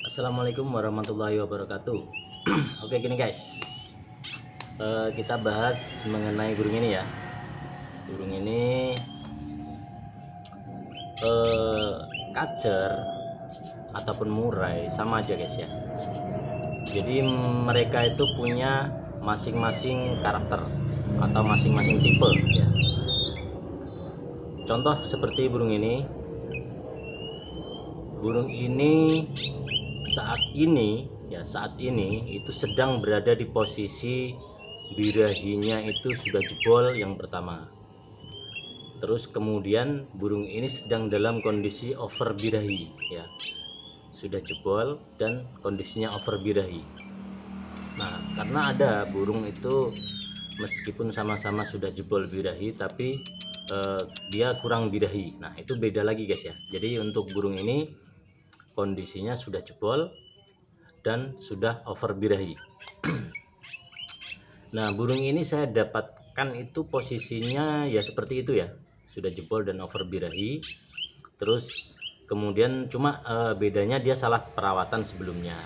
Assalamualaikum warahmatullahi wabarakatuh. Oke gini guys, kita bahas mengenai burung ini ya. Burung ini kacer ataupun murai sama aja guys ya. Jadi mereka itu punya masing-masing karakter atau masing-masing tipe ya. Contoh seperti burung ini. Burung ini saat ini itu sedang berada di posisi birahinya itu sudah jebol yang pertama. Terus kemudian burung ini sedang dalam kondisi over birahi ya. Sudah jebol dan kondisinya over birahi. Nah, karena ada burung itu meskipun sama-sama sudah jebol birahi tapi dia kurang birahi. Nah, itu beda lagi guys ya. Jadi untuk burung ini kondisinya sudah jebol dan sudah over birahi. Nah, burung ini saya dapatkan itu posisinya ya seperti itu ya, sudah jebol dan over birahi. Terus kemudian cuma bedanya dia salah perawatan sebelumnya.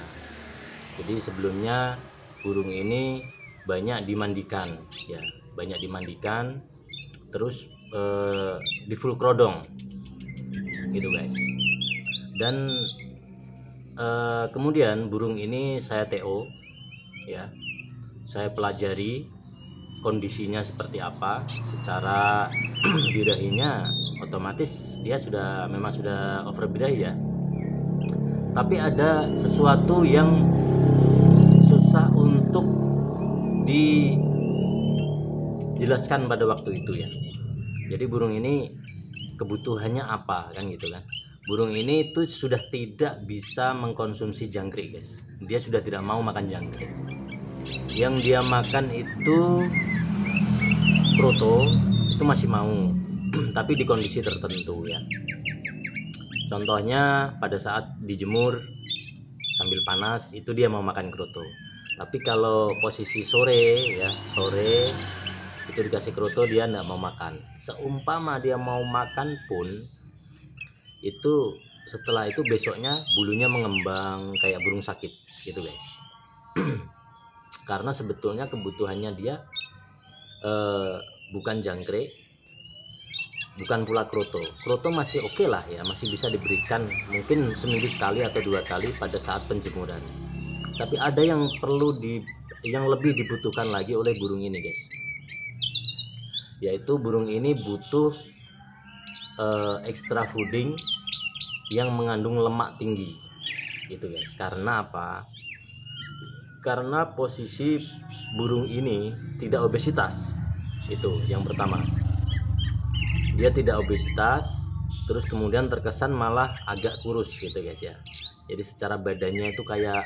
Jadi sebelumnya burung ini banyak dimandikan ya, banyak dimandikan, terus di full krodong gitu guys. Dan kemudian burung ini saya TO ya, saya pelajari kondisinya seperti apa. Secara birahinya otomatis dia memang sudah over birahi ya, tapi ada sesuatu yang susah untuk dijelaskan pada waktu itu ya. Jadi burung ini kebutuhannya apa kan gitu kan. Burung ini itu sudah tidak bisa mengkonsumsi jangkrik guys. Dia sudah tidak mau makan jangkrik. Yang dia makan itu kroto, itu masih mau tapi di kondisi tertentu ya. Contohnya pada saat dijemur sambil panas itu dia mau makan kroto. Tapi kalau posisi sore ya, sore itu dikasih kroto dia tidak mau makan. Seumpama dia mau makan pun itu setelah itu besoknya bulunya mengembang kayak burung sakit gitu guys. Karena sebetulnya kebutuhannya dia bukan jangkrik, bukan pula kroto. Kroto masih oke lah ya, masih bisa diberikan mungkin seminggu sekali atau 2 kali pada saat penjemuran. Tapi ada yang yang lebih dibutuhkan lagi oleh burung ini guys, yaitu burung ini butuh extra fooding yang mengandung lemak tinggi gitu guys. Karena apa? Karena posisi burung ini tidak obesitas, itu yang pertama. Dia tidak obesitas, terus kemudian terkesan malah agak kurus gitu guys ya. Jadi secara badannya itu kayak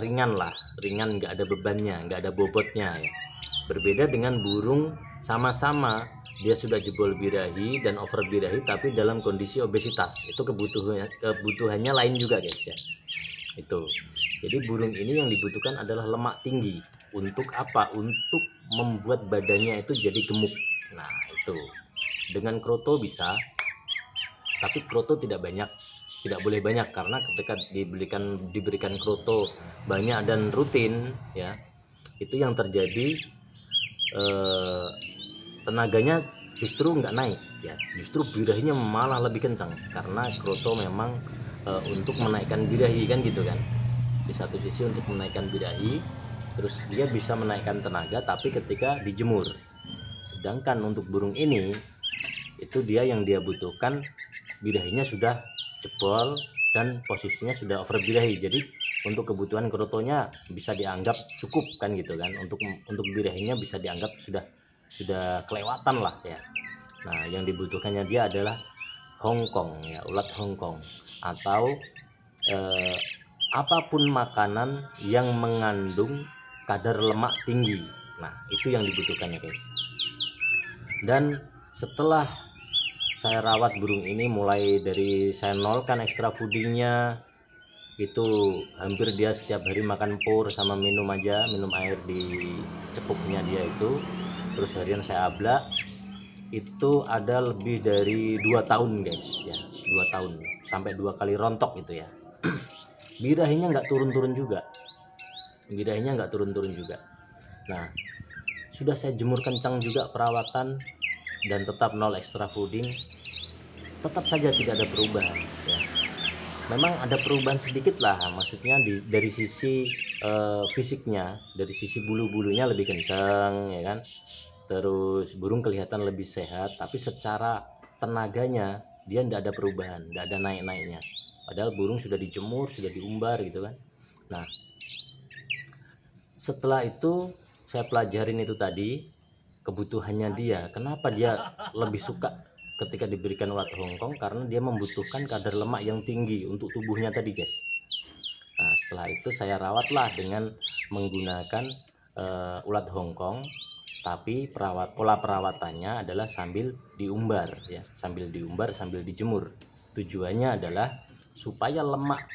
ringan lah, ringan, nggak ada bebannya, nggak ada bobotnya ya. Berbeda dengan burung sama-sama dia sudah jebol birahi dan over birahi tapi dalam kondisi obesitas. Itu kebutuhannya lain juga guys ya. Itu. Jadi burung ini yang dibutuhkan adalah lemak tinggi. Untuk apa? Untuk membuat badannya itu jadi gemuk. Nah, itu. Dengan kroto bisa, tapi kroto tidak banyak, tidak boleh banyak, karena ketika diberikan kroto banyak dan rutin ya, itu yang terjadi tenaganya justru nggak naik ya, justru birahinya malah lebih kencang karena kroto memang untuk menaikkan birahi kan gitu kan. Di satu sisi untuk menaikkan birahi, terus dia bisa menaikkan tenaga tapi ketika dijemur. Sedangkan untuk burung ini itu yang dia butuhkan birahinya sudah jebol dan posisinya sudah over birahi. Jadi untuk kebutuhan krotonya bisa dianggap cukup kan gitu kan. Untuk birahinya bisa dianggap sudah kelewatan lah ya. Nah, yang dibutuhkannya dia adalah Hongkong ya, ulat Hongkong atau apapun makanan yang mengandung kadar lemak tinggi. Nah, itu yang dibutuhkannya guys. Dan setelah saya rawat burung ini, mulai dari saya nolkan ekstra foodingnya, itu hampir dia setiap hari makan pur sama minum air di cepuknya dia itu. Terus harian saya ablak, itu ada lebih dari 2 tahun guys ya, 2 tahun sampai 2 kali rontok itu ya. birahinya nggak turun-turun juga, birahinya nggak turun-turun juga. Nah, sudah saya jemur kencang juga perawatan dan tetap nol extra fooding, tetap saja tidak ada perubahan ya. Memang ada perubahan sedikit lah, maksudnya dari sisi fisiknya, dari sisi bulu-bulunya lebih kencang ya kan, terus burung kelihatan lebih sehat, tapi secara tenaganya dia tidak ada perubahan, tidak ada naik-naiknya, padahal burung sudah dijemur, sudah diumbar gitu kan. Nah, setelah itu saya pelajarin itu tadi kebutuhannya dia, kenapa dia lebih suka ketika diberikan ulat Hongkong, karena dia membutuhkan kadar lemak yang tinggi untuk tubuhnya tadi guys. Nah, setelah itu saya rawatlah dengan menggunakan ulat Hongkong, tapi pola perawatannya adalah sambil diumbar ya, sambil diumbar, sambil dijemur. Tujuannya adalah supaya lemak,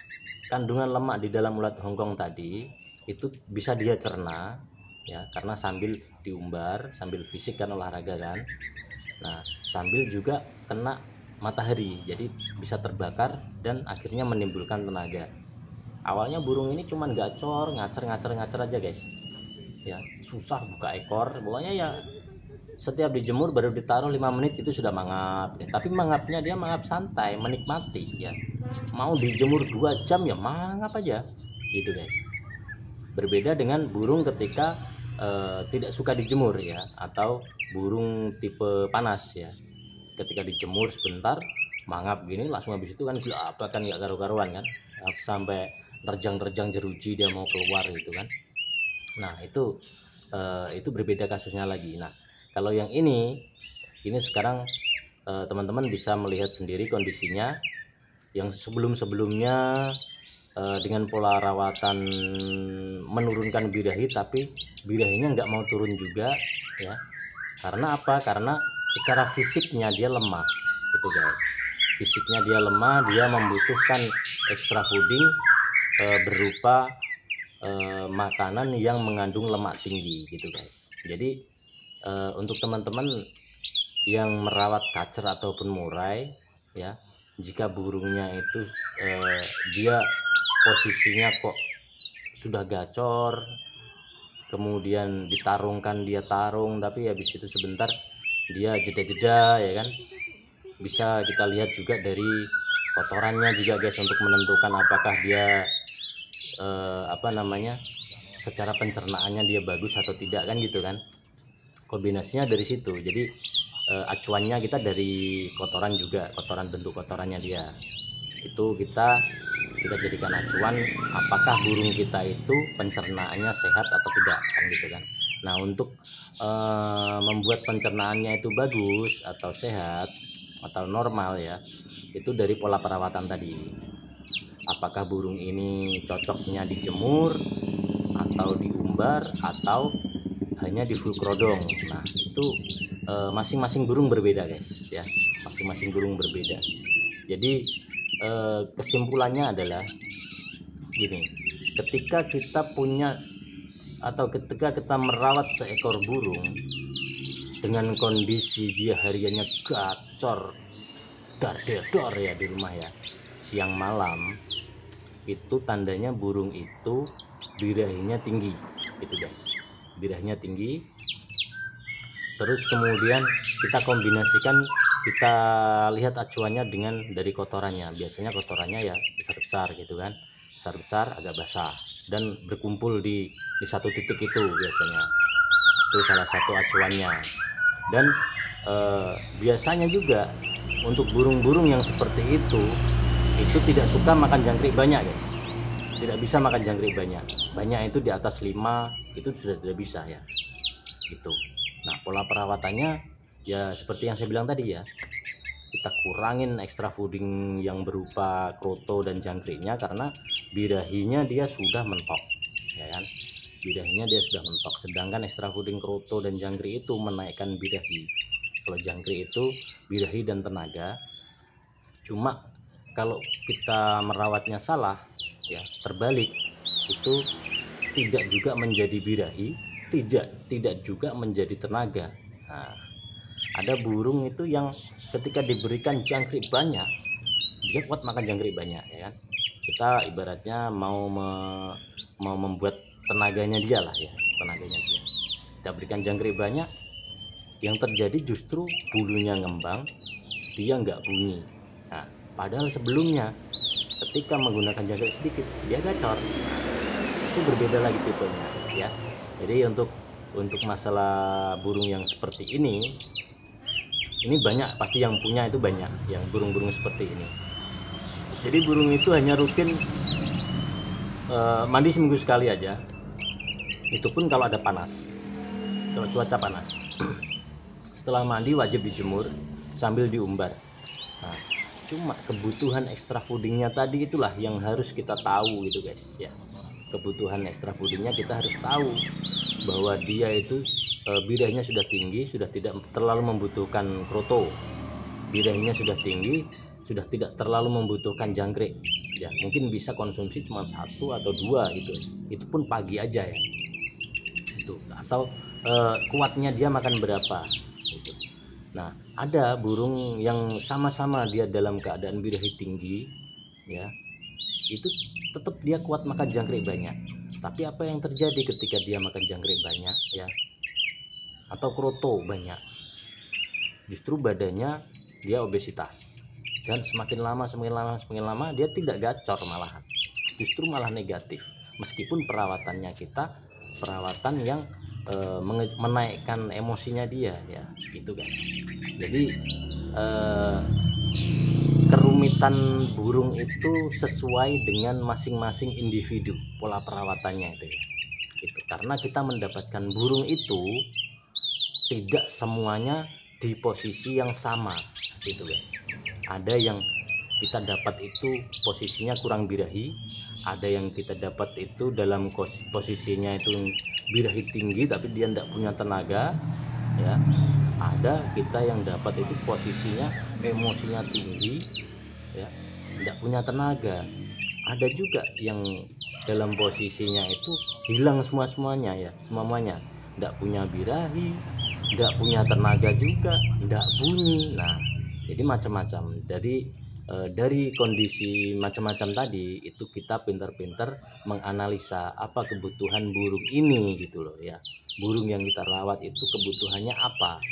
kandungan lemak di dalam ulat Hongkong tadi itu bisa dia cerna ya, karena sambil diumbar, sambil fisik kan, olahraga kan. Nah, sambil juga kena matahari, jadi bisa terbakar dan akhirnya menimbulkan tenaga. Awalnya burung ini cuman gacor, ngacer aja guys ya, susah buka ekor, pokoknya ya setiap dijemur baru ditaruh 5 menit itu sudah mangap ya. Tapi mangapnya dia mangap santai, menikmati ya, mau dijemur 2 jam ya mangap aja gitu guys. Berbeda dengan burung ketika tidak suka dijemur ya, atau burung tipe panas ya, ketika dijemur sebentar mangap gini langsung, habis itu kan apa kan nggak karu-karuan kan, sampai terjang jeruji dia mau keluar gitu kan. Nah, itu berbeda kasusnya lagi. Nah, kalau yang ini sekarang teman-teman bisa melihat sendiri kondisinya. Yang sebelumnya dengan pola rawatan menurunkan birahi, tapi birahinya nggak mau turun juga ya. Karena apa? Karena secara fisiknya dia lemah itu guys, fisiknya dia lemah, dia membutuhkan extra fooding berupa makanan yang mengandung lemak tinggi gitu guys. Jadi untuk teman-teman yang merawat kacer ataupun murai ya, jika burungnya itu dia posisinya kok sudah gacor, kemudian ditarungkan, dia tarung tapi habis itu sebentar dia jeda-jeda ya kan, bisa kita lihat juga dari kotorannya juga guys, untuk menentukan apakah dia secara pencernaannya dia bagus atau tidak kan gitu kan. Kombinasinya dari situ. Jadi acuannya kita dari kotoran juga, kotoran, bentuk kotorannya dia itu kita jadikan acuan apakah burung kita itu pencernaannya sehat atau tidak kan gitu kan. Nah, untuk membuat pencernaannya itu bagus atau sehat atau normal ya, itu dari pola perawatan tadi. Apakah burung ini cocoknya dijemur atau diumbar atau hanya di full krodong. Nah, itu masing-masing burung berbeda guys ya, masing-masing burung berbeda. Jadi kesimpulannya adalah gini, ketika kita punya atau ketika kita merawat seekor burung dengan kondisi dia hariannya gacor dar-der ya di rumah ya, siang malam, itu tandanya burung itu birahinya tinggi itu guys, birahinya tinggi. Terus kemudian kita kombinasikan, kita lihat acuannya dengan dari kotorannya. Biasanya kotorannya ya besar-besar gitu kan, besar-besar agak basah dan berkumpul di satu titik itu biasanya. Itu salah satu acuannya. Dan biasanya juga untuk burung-burung yang seperti itu tidak suka makan jangkrik banyak guys, tidak bisa makan jangkrik banyak itu di atas 5 itu sudah tidak bisa ya gitu. Nah, pola perawatannya ya seperti yang saya bilang tadi ya, kita kurangin extra fooding yang berupa kroto dan jangkriknya karena birahinya dia sudah mentok ya kan, birahinya dia sudah mentok, sedangkan extra fooding kroto dan jangkrik itu menaikkan birahi. Kalau jangkrik itu birahi dan tenaga. Cuma kalau kita merawatnya salah ya, terbalik, itu tidak juga menjadi birahi, tidak juga menjadi tenaga. Nah, ada burung itu yang ketika diberikan jangkrik banyak dia kuat makan jangkrik banyak ya kan, kita ibaratnya mau membuat tenaganya dia lah ya, tenaganya dia. Kita berikan jangkrik banyak, yang terjadi justru bulunya ngembang, dia nggak bunyi. Nah, padahal sebelumnya ketika menggunakan jangkrik sedikit dia gacor. Itu berbeda lagi tipenya ya. Jadi untuk masalah burung yang seperti ini banyak pasti yang punya, itu banyak yang burung-burung seperti ini. Jadi burung itu hanya rutin mandi seminggu sekali aja, itu pun kalau ada panas, kalau cuaca panas. Setelah mandi wajib dijemur sambil diumbar. Nah, cuma kebutuhan extra foodingnya tadi itulah yang harus kita tahu gitu guys ya. Kebutuhan extra foodingnya kita harus tahu bahwa dia itu birahinya sudah tinggi, sudah tidak terlalu membutuhkan kroto. Birahinya sudah tinggi, sudah tidak terlalu membutuhkan jangkrik ya. Mungkin bisa konsumsi cuma 1 atau 2 gitu, itu pun pagi aja ya itu. Atau kuatnya dia makan berapa gitu. Nah, ada burung yang sama-sama dia dalam keadaan birahi tinggi ya, itu tetap dia kuat makan jangkrik banyak. Tapi apa yang terjadi ketika dia makan jangkrik banyak ya, atau kroto banyak, justru badannya dia obesitas. Dan semakin lama dia tidak gacor, malahan justru malah negatif. Meskipun perawatannya kita perawatan yang menaikkan emosinya dia ya, gitu kan. Jadi kerumitan burung itu sesuai dengan masing-masing individu pola perawatannya itu ya. Itu karena kita mendapatkan burung itu tidak semuanya di posisi yang sama gitu guys. Ada yang kita dapat itu posisinya kurang birahi, ada yang kita dapat itu dalam posisinya itu birahi tinggi tapi dia tidak punya tenaga ya. Ada kita yang dapat itu posisinya emosinya tinggi ya, tidak punya tenaga. Ada juga yang dalam posisinya itu hilang semuanya ya, semuanya tidak punya birahi, tidak punya tenaga juga, tidak bunyi. Nah, jadi macam-macam. Dari kondisi macam-macam tadi itu kita pintar-pintar menganalisa apa kebutuhan burung ini gitu loh ya. Burung yang kita rawat itu kebutuhannya apa.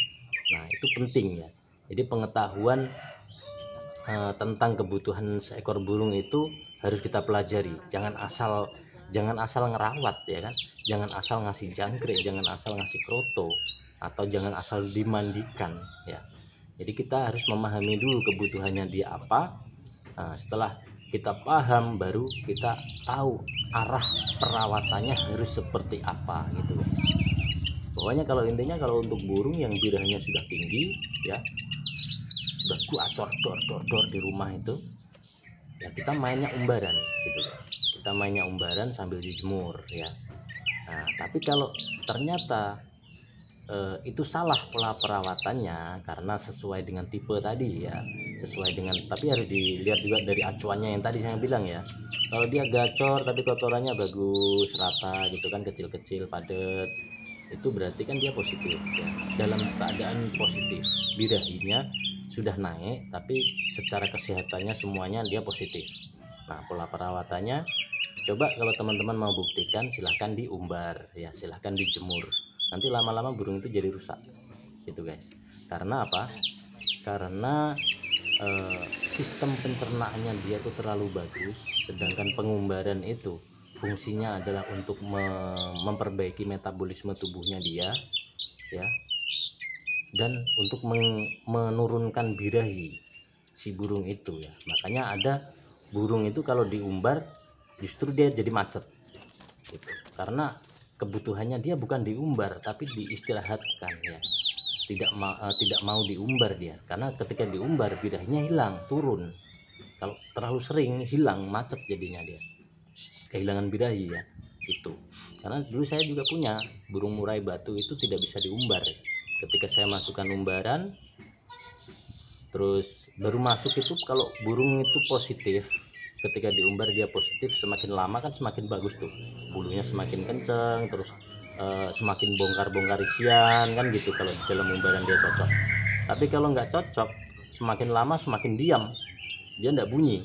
Nah, itu penting ya. Jadi pengetahuan tentang kebutuhan seekor burung itu harus kita pelajari. Jangan asal ngerawat ya kan. Jangan asal ngasih jangkrik, jangan asal ngasih kroto, atau jangan asal dimandikan ya. Jadi kita harus memahami dulu kebutuhannya dia apa. Nah, setelah kita paham baru kita tahu arah perawatannya harus seperti apa gitu guys. Pokoknya kalau intinya kalau untuk burung yang birahinya sudah tinggi ya, sudah gacor dor di rumah itu ya, kita mainnya umbaran gitu guys. Kita mainnya umbaran sambil dijemur ya. Nah, tapi kalau ternyata itu salah pola perawatannya karena sesuai dengan tipe tadi ya, sesuai dengan, tapi harus dilihat juga dari acuannya yang tadi saya bilang ya. Kalau dia gacor tapi kotorannya bagus, rata gitu kan, kecil-kecil padat, itu berarti kan dia positif ya, dalam keadaan positif, birahinya sudah naik tapi secara kesehatannya semuanya dia positif. Nah, pola perawatannya coba kalau teman-teman mau buktikan silahkan diumbar ya, silahkan dijemur. Nanti lama-lama burung itu jadi rusak gitu guys. Karena apa? Karena sistem pencernaannya dia itu terlalu bagus, sedangkan pengumbaran itu fungsinya adalah untuk memperbaiki metabolisme tubuhnya dia ya, dan untuk menurunkan birahi si burung itu ya. Makanya ada burung itu kalau diumbar justru dia jadi macet gitu. Karena kebutuhannya dia bukan diumbar tapi diistirahatkan ya. Tidak mau diumbar dia, karena ketika diumbar birahinya hilang, turun. Kalau terlalu sering hilang, macet jadinya dia, kehilangan birahi ya itu. Karena dulu saya juga punya burung murai batu itu tidak bisa diumbar. Ketika saya masukkan umbaran terus baru masuk itu, kalau burung itu positif, ketika diumbar dia positif, semakin lama kan semakin bagus tuh, bulunya semakin kenceng, terus semakin bongkar-bongkar isian kan gitu kalau di dalam umbaran dia cocok. Tapi kalau nggak cocok, semakin lama semakin diam, dia nggak bunyi.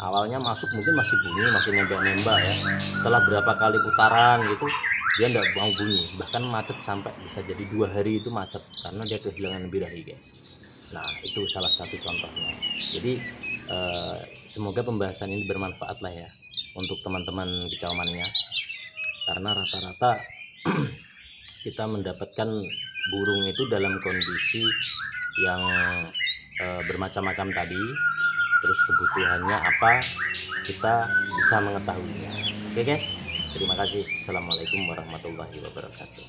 awalnya masuk mungkin masih bunyi, masih nembak-nembak ya. Setelah berapa kali putaran gitu dia nggak mau bunyi, bahkan macet sampai bisa jadi 2 hari itu macet karena dia kehilangan birahi guys. Nah itu salah satu contohnya. Jadi semoga pembahasan ini bermanfaat lah ya untuk teman-teman kicau mania, karena rata-rata kita mendapatkan burung itu dalam kondisi yang bermacam-macam tadi, terus kebutuhannya apa kita bisa mengetahuinya. Oke guys, terima kasih. Assalamualaikum warahmatullahi wabarakatuh.